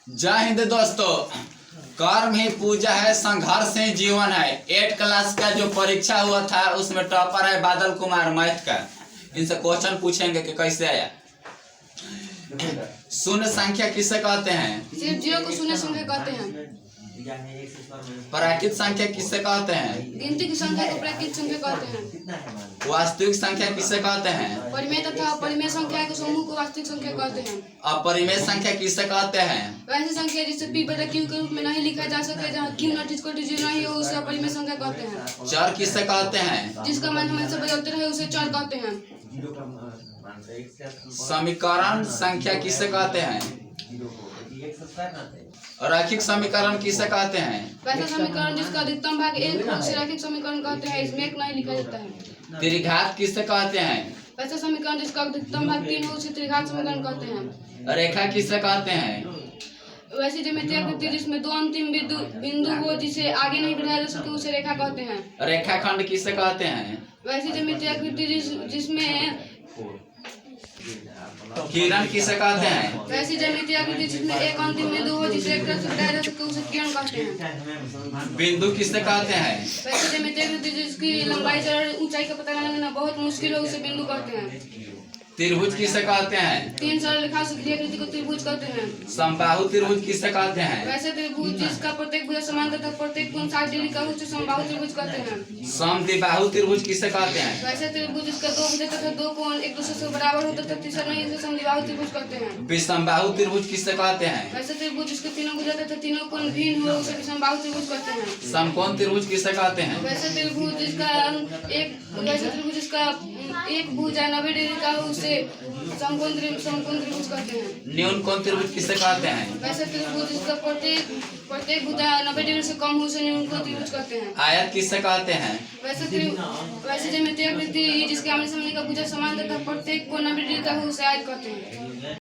जय हिंद दोस्तों। कर्म ही पूजा है, संघर्ष ही जीवन है। 8 क्लास का जो परीक्षा हुआ था उसमें टॉपर है बादल कुमार मैथ का। इनसे क्वेश्चन पूछेंगे कि कैसे आया। शून्य संख्या किसे कहते हैं? सिर्फ जीरो को शून्य संख्या कहते हैं। प्राकृत संख्या किसे कहते हैं? गिनती की संख्या को प्राकृत संख्या कहते हैं। वास्तविक संख्या किसे कहते हैं? परिमेय तथा अपरिमेय संख्या के समूह को वास्तविक संख्या कहते हैं। अपरिमेय संख्या किसे कहते हैं? वैसी संख्या जिसे p बटा q के रूप में नहीं लिखा जा सके, जहाँ q नॉट इक्वल टू 0 नहीं हो, उसे अपरिमेय संख्या कहते हैं। चर किसे कहते हैं? जिसका मान हमेशा बदलते रहे उसे चर कहते हैं। समीकरण संख्या किसे कहते हैं? रैखिक समीकरण किसे कहते हैं? वैसा समीकरण जिसका अधिकतम भाग 1 हो उसे रैखिक समीकरण कहते हैं। इसमें 1 नहीं लिखा जाता है। त्रिघात किसे कहते हैं? वैसा समीकरण जिसका अधिकतम भाग 3 हो उसे त्रिघात समीकरण कहते हैं। रेखा किसे कहते हैं? वैसी ज्यामितीय आकृति जिसमें दो अंतिम बिंदु हो, जिसे आगे नहीं बढ़ाया जा सके, उसे रेखा कहते हैं। रेखाखंड किसे कहते हैं? वैसी ज्यामितीय आकृति जिसमें किरण किसे कहते हैं? वैसी ज्यामितीय आकृति जिसमें एक अंतिम बिंदु हो, जिसे एक तरफ से बढ़ाया जा सके, उसे किरण कहते हैं। बिंदु किसे कहते हैं? वैसी ज्यामितीय आकृति जिसकी लंबाई और ऊंचाई का पता लगाना बहुत मुश्किल हो, उसे बिंदु कहते हैं। त्रिभुज किसे कहते हैं? 3 सरल रेखा से घिरी आकृति को त्रिभुज कहते हैं। समबाहु त्रिभुज किसे कहते हैं? वैसे त्रिभुज जिसका प्रत्येक भुजा समान तथा प्रत्येक कोण 60 डिग्री का हो, उसे समबाहु त्रिभुज कहते हैं। समद्विबाहु त्रिभुज किसे कहते हैं? वैसे त्रिभुज जिसका 2 भुजा तथा 2 कोण एक दूसरे से बराबर हो तथा तीसरा नहीं, उसे समद्विबाहु त्रिभुज कहते हैं। विषमबाहु त्रिभुज किसे कहते हैं? वैसे त्रिभुज जिसके 3 भुजा तथा 3 कोण भिन्न हो, उसे विषमबाहु त्रिभुज कहते हैं। समकोण त्रिभुज किसे कहते हैं? वैसे त्रिभुज जिसका एक भुजा 90 डिग्री का हो, उसे समकोण त्रिभुज कहते हैं। न्यून कोण त्रिभुज किसे कहते हैं? वैसे त्रिभुज जिसका प्रत्येक भुजा 90 डिग्री से कम हो, उसे न्यून कोण त्रिभुज कहते हैं। आयत किसे कहते हैं? वैसे ज्यामितीय आकृति जिसके आमने सामने का भुजा समान तथा प्रत्येक कोण 90 डिग्री का हो, उसे आयत कहते हैं।